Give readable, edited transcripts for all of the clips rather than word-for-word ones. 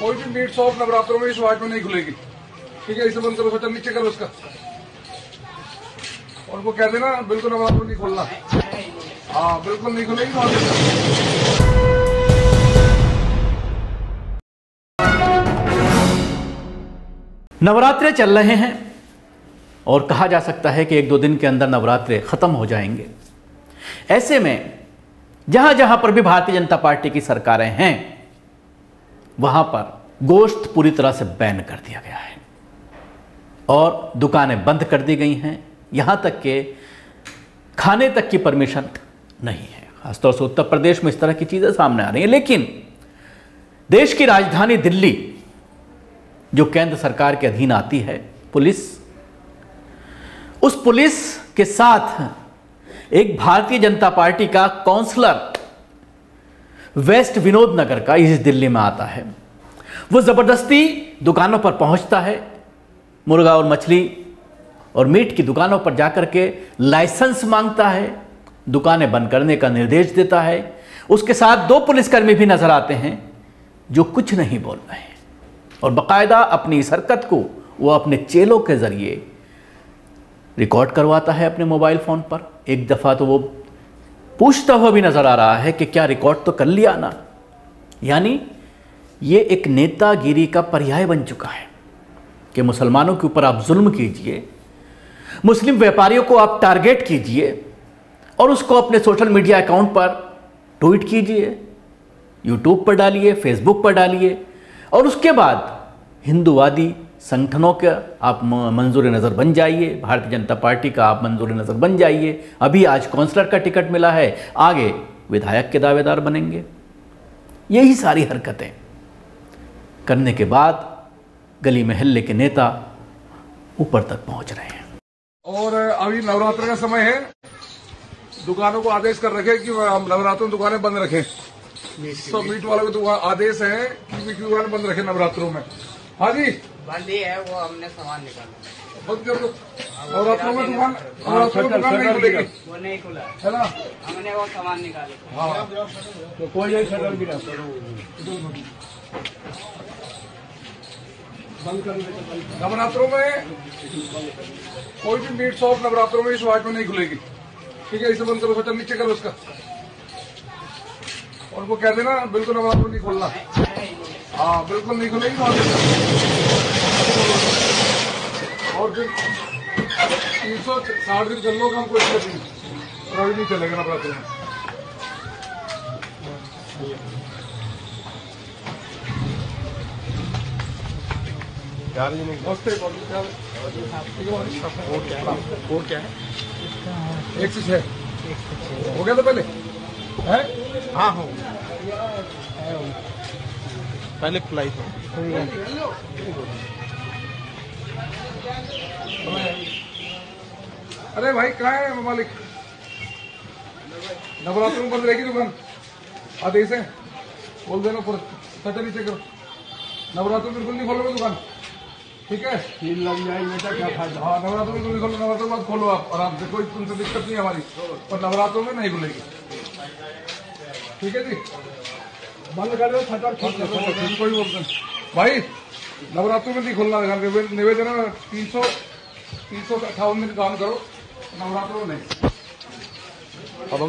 कोई भी meat shop नवरात्रों में इस वार्ड में नहीं खुलेगी। ठीक है, इसे बंद करो, बटन नीचे करो उसका, और उनको कह देना बिल्कुल नवरात्रों नहीं खोलना। हाँ, बिल्कुल नहीं खुलेगी। नवरात्रे चल रहे हैं और कहा जा सकता है कि 1-2 दिन के अंदर नवरात्रे खत्म हो जाएंगे। ऐसे में जहां जहां पर भी भारतीय जनता पार्टी की सरकारें हैं, वहां पर गोश्त पूरी तरह से बैन कर दिया गया है और दुकानें बंद कर दी गई हैं। यहां तक के खाने तक की परमिशन नहीं है। खासतौर से उत्तर प्रदेश में इस तरह की चीजें सामने आ रही हैं। लेकिन देश की राजधानी दिल्ली, जो केंद्र सरकार के अधीन आती है, पुलिस, उस पुलिस के साथ एक भारतीय जनता पार्टी का काउंसलर वेस्ट विनोद नगर का इस दिल्ली में आता है। वो जबरदस्ती दुकानों पर पहुंचता है, मुर्गा और मछली और मीट की दुकानों पर जाकर के लाइसेंस मांगता है, दुकानें बंद करने का निर्देश देता है। उसके साथ 2 पुलिसकर्मी भी नजर आते हैं जो कुछ नहीं बोल रहे हैं और बाकायदा अपनी इस हरकत को वो अपने चेलों के जरिए रिकॉर्ड करवाता है अपने मोबाइल फोन पर। एक दफा तो वो पूछता हुआ भी नजर आ रहा है कि क्या रिकॉर्ड तो कर लिया ना। यानी ये एक नेतागिरी का पर्याय बन चुका है कि मुसलमानों के ऊपर आप जुल्म कीजिए, मुस्लिम व्यापारियों को आप टारगेट कीजिए और उसको अपने सोशल मीडिया अकाउंट पर ट्वीट कीजिए, यूट्यूब पर डालिए, फेसबुक पर डालिए और उसके बाद हिंदूवादी संगठनों के आप मंजूर नज़र बन जाइए, भारतीय जनता पार्टी का आप मंजूर नज़र बन जाइए। अभी आज काउंसलर का टिकट मिला है, आगे विधायक के दावेदार बनेंगे। यही सारी हरकतें करने के बाद गली महल्ले के नेता ऊपर तक पहुंच रहे हैं। और अभी नवरात्र का समय है, दुकानों को आदेश कर रखे कि नवरात्रों में दुकानें बंद रखें। सब मीट वालों को दुकान आदेश है कि मीट की दुकानें बंद रखें नवरात्रों में। हाँ जी, बंद ही है, वो हमने सामान निकाला बंद कर दो। नवरात्रों में दुकान नहीं खुलेगी, वो नहीं खुला है ना। हमने वो सामान निकाला। हाँ, तो कोई शटर गिरा बंद कर। नवरात्रों में कोई भी मीट शॉप नवरात्रों में इस वार्ड में नहीं खुलेगी। ठीक है, इसे बंद करो, बटन नीचे करो उसका, और उनको कह देना बिल्कुल नवरात्रों नहीं खोलना। हाँ, बिल्कुल नहीं खुलेगी। और फिर 360 दिन कर लो काम, कोई दिक्कत नहीं, और अभी नहीं चलेगा नवरात्रों में। कोड क्या है? 1 से 6 हो गया था पहले है? हाँ, हो पहले फ्लाइट हो। अरे भाई कहाँ है मालिक? नवरात्रों में बंद रहेगी दुकान, आदेश है, बोल देना पूरा सटर नीचे करो। नवरात्रों में बिल्कुल नहीं खोलोगे दुकान, ठीक है? सील लग जाएगी बेटा, क्या फायदा। हाँ, नवरात्रों में बिल्कुल खोलो, नवरात्रों के बाद खोलो आप आराम से, कोई तुमसे दिक्कत नहीं हमारी, और नवरात्रों में नहीं खुलेगी। ठीक है जी, बंद कर दो सटर, कोई बोलते नहीं भाई। नवरात्रों में नहीं खोलना, निवेदन है 358 दिन काम करो, नवरात्रों में नहीं। अब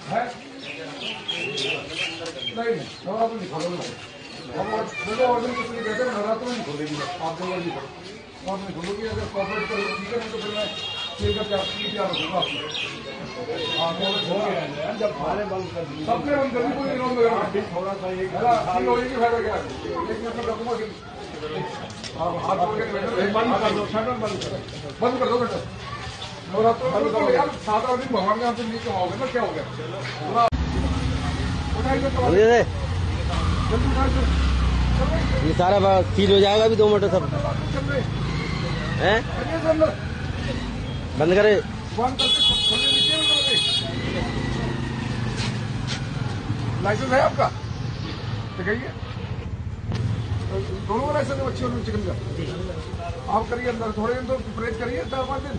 है नहीं, नवरात्रों नहीं खोलोगे। कहते हैं नवरात्रों में नहीं खोलेगी, आप नहीं खोलोगी। अगर कॉर्पोरेट करो ठीक है, तो फिर मैं तैयार रखूंगा। सबने बंद कर दी, कोई विरोध वगैरह थोड़ा सा एक फायदा क्या है? 1 मिनट में रखूंगा कि बंद कर दो बेटा। नवरात्रों में यार 7 दिन भगवान के यहाँ से नहीं कमाओगे ना, क्या हो गया? ये सारा सील हो जाएगा अभी 2 मिनट सब हैं? बंद करे, लाइसेंस है आपका? दिखाइए, दोनों का लाइसेंस है, बच्चे और चिकन का। आप करिए अंदर, थोड़े दिन तो परहेज करिए, 4-5 दिन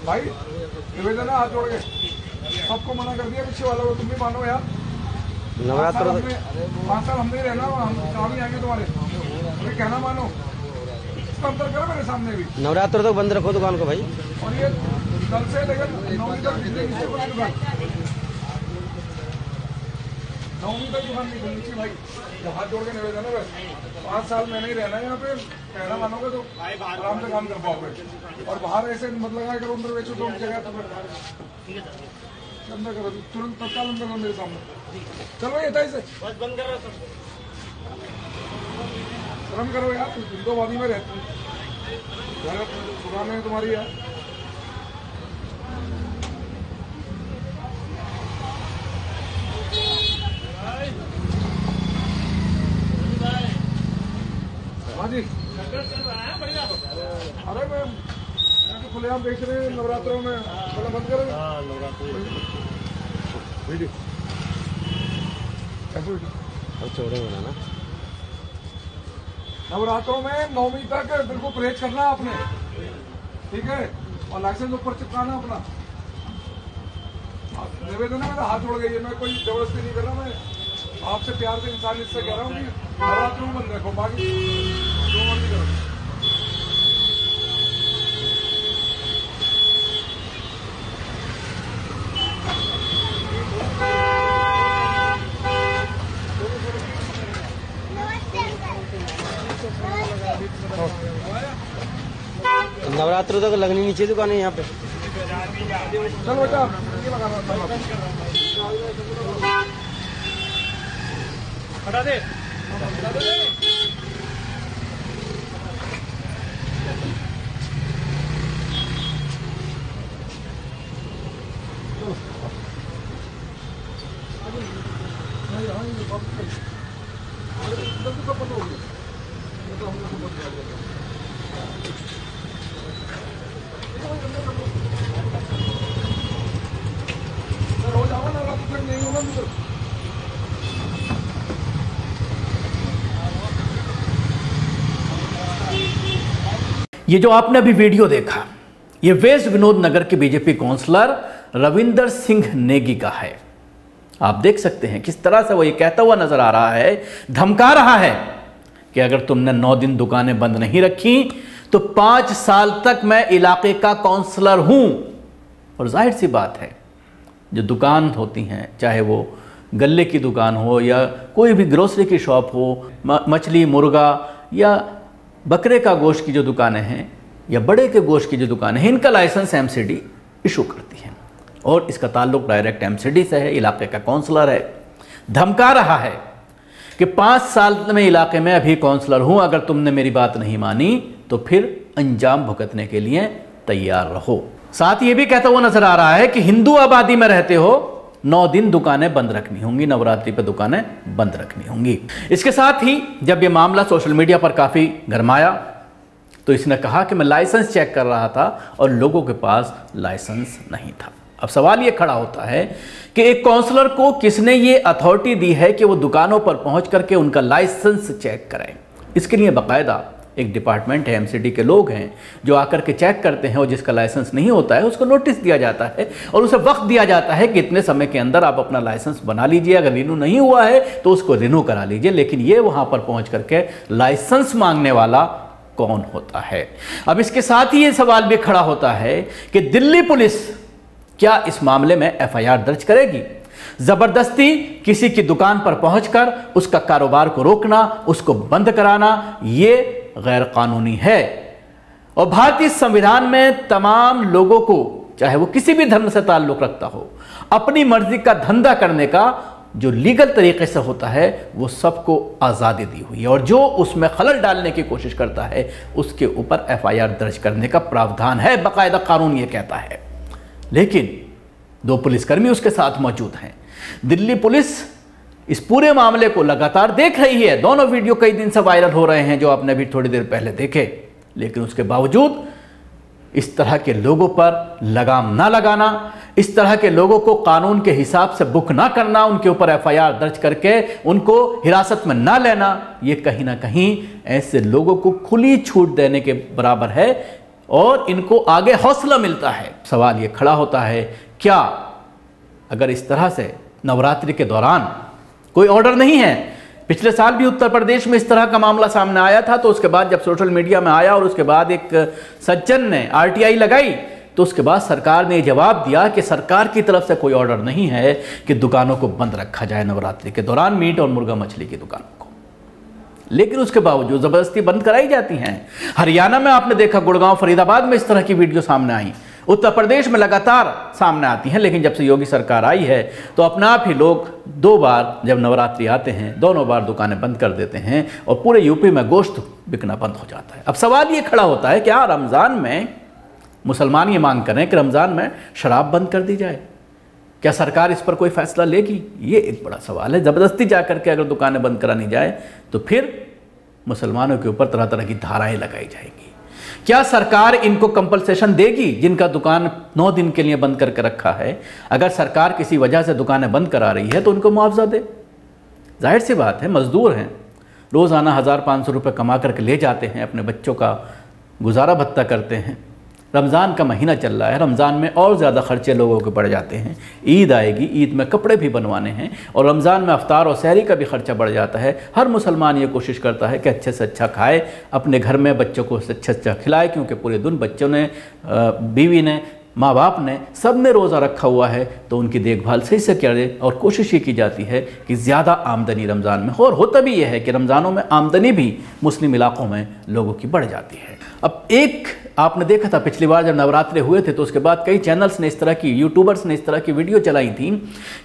भाई। निवेदन है, हाथ जोड़ के सबको मना कर दिया, पीछे वालों को तुम भी मानो यार। नवरात्र 5 साल हमने रहना, हम काम ही आएंगे तुम्हारे, अरे कहना मानो, इसका अंतर करो मेरे सामने भी। नवरात्र तक बंद रखो दुकान को भाई। और ये कल से लेकर 9वीं तक किसी को नहीं दुकान, 9वीं तक दुकान नहीं खुलनी चाहिए भाई। जब हाथ जोड़ के निवेदन है, बस 5 साल मैंने ही रहना है यहाँ पे, कहना मानोगे तो आराम से काम कर पाओगे। और बाहर ऐसे मत लगाया करो, अंदर बेचो तो जगह अंदर करो, तुरंत तत्काल अंदर करो मेरे सामने। चलो ये था इसे बस बंद कर रहा, शर्म करो यार, तुम तो वादी में रहते हो, दुकान है तुम्हारी यार। हाँ जी, अरे मैं तो खुलेआम बेच रहे हैं नवरात्रों में, थोड़ा बंद करो। ना नवरात्रों में 9वीं तक बिल्कुल परहेज करना आपने, ठीक है, और लाइसेंस ऊपर चिपकाना अपना। निवेदन है, मेरा हाथ जोड़ गई है, मैं कोई जबरदस्ती नहीं कर रहा, मैं आपसे प्यार से इंसानियत से कह रहा हूँ कि नवरात्रों में बंद रखो, बाकी जो मर्जी करो। नवरात्र तक लगनी नहीं चाहिए दुकानें यहाँ पे। चलो बेटा, ये लगाना हटा दे। हो जाओ ना, फिर नहीं होगा मुझे। ये जो आपने अभी वीडियो देखा, ये वेस्ट विनोद नगर के बीजेपी काउंसलर रविंदर सिंह नेगी का है। आप देख सकते हैं किस तरह से वो ये कहता हुआ नजर आ रहा है, धमका रहा है कि अगर तुमने 9 दिन दुकानें बंद नहीं रखी तो 5 साल तक मैं इलाके का काउंसलर हूं। और जाहिर सी बात है, जो दुकान होती हैं, चाहे वो गल्ले की दुकान हो या कोई भी ग्रोसरी की शॉप हो, मछली, मुर्गा या बकरे का गोश्त की जो दुकानें हैं या बड़े के गोश्त की जो दुकानें हैं, इनका लाइसेंस एमसीडी इशू करती हैं और इसका ताल्लुक डायरेक्ट एमसीडी से है। इलाके का काउंसलर है, धमका रहा है कि 5 साल में इलाके में अभी काउंसलर हूं, अगर तुमने मेरी बात नहीं मानी तो फिर अंजाम भुगतने के लिए तैयार रहो। साथ ये भी कहता हुआ नजर आ रहा है कि हिंदू आबादी में रहते हो, 9 दिन दुकानें बंद रखनी होंगी, नवरात्रि पे दुकानें बंद रखनी होंगी। इसके साथ ही जब ये मामला सोशल मीडिया पर काफ़ी गरमाया तो इसने कहा कि मैं लाइसेंस चेक कर रहा था और लोगों के पास लाइसेंस नहीं था। अब सवाल ये खड़ा होता है कि एक काउंसलर को किसने ये अथॉरिटी दी है कि वो दुकानों पर पहुंच करके उनका लाइसेंस चेक करें। इसके लिए बाकायदा एक डिपार्टमेंट है, एमसीडी के लोग हैं जो आकर के चेक करते हैं और जिसका लाइसेंस नहीं होता है उसको नोटिस दिया जाता है और उसे वक्त दिया जाता है कि इतने समय के अंदर आप अपना लाइसेंस बना लीजिए, अगर रिन्यू नहीं हुआ है तो उसको रिन्यू करा लीजिए। लेकिन ये वहां पर पहुंच करके लाइसेंस मांगने वाला कौन होता है? अब इसके साथ ही ये सवाल भी खड़ा होता है कि दिल्ली पुलिस क्या इस मामले में एफआईआर दर्ज करेगी? जबरदस्ती किसी की दुकान पर पहुंचकर उसका कारोबार को रोकना, उसको बंद कराना, ये गैर कानूनी है। और भारतीय संविधान में तमाम लोगों को, चाहे वो किसी भी धर्म से ताल्लुक रखता हो, अपनी मर्जी का धंधा करने का जो लीगल तरीके से होता है वो सबको आज़ादी दी हुई है और जो उसमें खलल डालने की कोशिश करता है उसके ऊपर एफआईआर दर्ज करने का प्रावधान है, बाकायदा कानून ये कहता है। लेकिन 2 पुलिसकर्मी उसके साथ मौजूद हैं। दिल्ली पुलिस इस पूरे मामले को लगातार देख रही है। दोनों वीडियो कई दिन से वायरल हो रहे हैं जो आपने भी थोड़ी देर पहले देखे, लेकिन उसके बावजूद इस तरह के लोगों पर लगाम ना लगाना, इस तरह के लोगों को कानून के हिसाब से बुक ना करना, उनके ऊपर एफआईआर दर्ज करके उनको हिरासत में ना लेना, ये कहीं ना कहीं ऐसे लोगों को खुली छूट देने के बराबर है और इनको आगे हौसला मिलता है। सवाल ये खड़ा होता है, क्या अगर इस तरह से नवरात्रि के दौरान कोई ऑर्डर नहीं है। पिछले साल भी उत्तर प्रदेश में इस तरह का मामला सामने आया था, तो उसके बाद जब सोशल मीडिया में आया और उसके बाद एक सज्जन ने आरटीआई लगाई, तो उसके बाद सरकार ने जवाब दिया कि सरकार की तरफ से कोई ऑर्डर नहीं है कि दुकानों को बंद रखा जाए नवरात्रि के दौरान, मीट और मुर्गा मछली की दुकानों को। लेकिन उसके बावजूद जबरदस्ती बंद कराई जाती हैं। हरियाणा में आपने देखा, गुड़गांव, फरीदाबाद में इस तरह की वीडियो सामने आई, उत्तर प्रदेश में लगातार सामने आती हैं। लेकिन जब से योगी सरकार आई है तो अपने आप ही लोग 2 बार जब नवरात्रि आते हैं, दोनों बार दुकानें बंद कर देते हैं और पूरे यूपी में गोश्त बिकना बंद हो जाता है। अब सवाल ये खड़ा होता है, क्या रमज़ान में मुसलमान ये मांग करें कि रमज़ान में शराब बंद कर दी जाए? क्या सरकार इस पर कोई फैसला लेगी? ये एक बड़ा सवाल है। ज़बरदस्ती जाकर के अगर दुकानें बंद करानी जाए तो फिर मुसलमानों के ऊपर तरह तरह की धाराएं लगाई जाएंगी। क्या सरकार इनको कंपलसेशन देगी जिनका दुकान 9 दिन के लिए बंद करके रखा है? अगर सरकार किसी वजह से दुकानें बंद करा रही है तो उनको मुआवजा दे। जाहिर सी बात है, मजदूर हैं, रोज़ाना 1500 रुपये कमा करके ले जाते हैं, अपने बच्चों का गुजारा भत्ता करते हैं। रमज़ान का महीना चल रहा है, रमज़ान में और ज़्यादा खर्चे लोगों के बढ़ जाते हैं। ईद आएगी, ईद में कपड़े भी बनवाने हैं और रमज़ान में अफ्तार और सहरी का भी खर्चा बढ़ जाता है। हर मुसलमान ये कोशिश करता है कि अच्छे से अच्छा खाए, अपने घर में बच्चों को अच्छा अच्छा खिलाए, क्योंकि पूरे दिन बच्चों ने, बीवी ने, माँ बाप ने, सब ने रोज़ा रखा हुआ है, तो उनकी देखभाल सही से करें। और कोशिश ये की जाती है कि ज़्यादा आमदनी रमज़ान में हो, और होता भी यह है कि रमज़ानों में आमदनी भी मुस्लिम इलाक़ों में लोगों की बढ़ जाती है। अब एक आपने देखा था, पिछली बार जब नवरात्रे हुए थे तो उसके बाद कई चैनल्स ने इस तरह की, यूट्यूबर्स ने इस तरह की वीडियो चलाई थी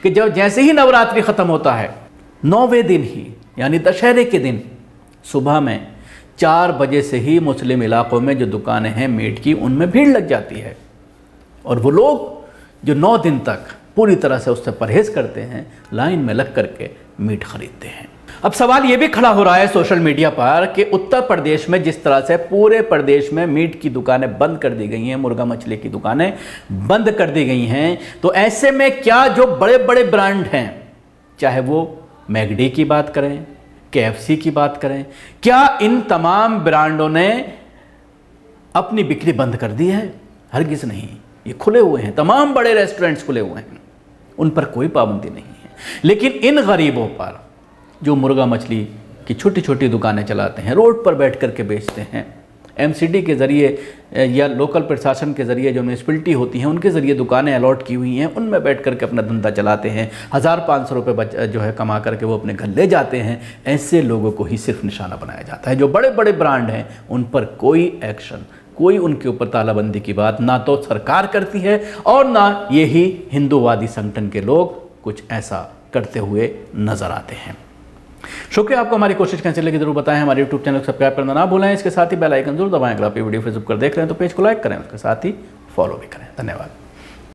कि जब जैसे ही नवरात्रि ख़त्म होता है, 9वें दिन ही यानी दशहरे के दिन सुबह में 4 बजे से ही मुस्लिम इलाक़ों में जो दुकानें हैं मीट की, उनमें भीड़ लग जाती है और वो लोग जो 9 दिन तक पूरी तरह से उससे परहेज़ करते हैं, लाइन में लग करके मीट खरीदते हैं। अब सवाल ये भी खड़ा हो रहा है सोशल मीडिया पर कि उत्तर प्रदेश में जिस तरह से पूरे प्रदेश में मीट की दुकानें बंद कर दी गई हैं, मुर्गा मछली की दुकानें बंद कर दी गई हैं, तो ऐसे में क्या जो बड़े बड़े ब्रांड हैं, चाहे वो मैगडी की बात करें, KFC की बात करें, क्या इन तमाम ब्रांडों ने अपनी बिक्री बंद कर दी है? हरगिज़ नहीं। ये खुले हुए हैं, तमाम बड़े रेस्टोरेंट्स खुले हुए हैं, उन पर कोई पाबंदी नहीं है। लेकिन इन गरीबों पर जो मुर्गा मछली की छोटी छोटी दुकानें चलाते हैं, रोड पर बैठ कर के बेचते हैं, MCD के ज़रिए या लोकल प्रशासन के ज़रिए जो म्यूनसिपलिटी होती हैं उनके ज़रिए दुकानें अलॉट की हुई हैं, उनमें बैठ कर के अपना धंधा चलाते हैं, 1500 रुपये जो है कमा करके वो अपने घर ले जाते हैं। ऐसे लोगों को ही सिर्फ निशाना बनाया जाता है। जो बड़े बड़े ब्रांड हैं उन पर कोई एक्शन, कोई उनके ऊपर तालाबंदी की बात ना तो सरकार करती है और ना यही हिंदूवादी संगठन के लोग कुछ ऐसा करते हुए नजर आते हैं। शुक्रिया आपको। हमारी कोशिश कैसे लगी जरूर बताएं। हमारे यूट्यूब चैनल को सब्सक्राइब करना ना भूलें। इसके साथ ही बेल आइकन जरूर दबाएं। अगर आप ये वीडियो फेसबुक पर देख रहे हैं तो पेज को लाइक करें, उसके साथ ही फॉलो भी करें। धन्यवाद।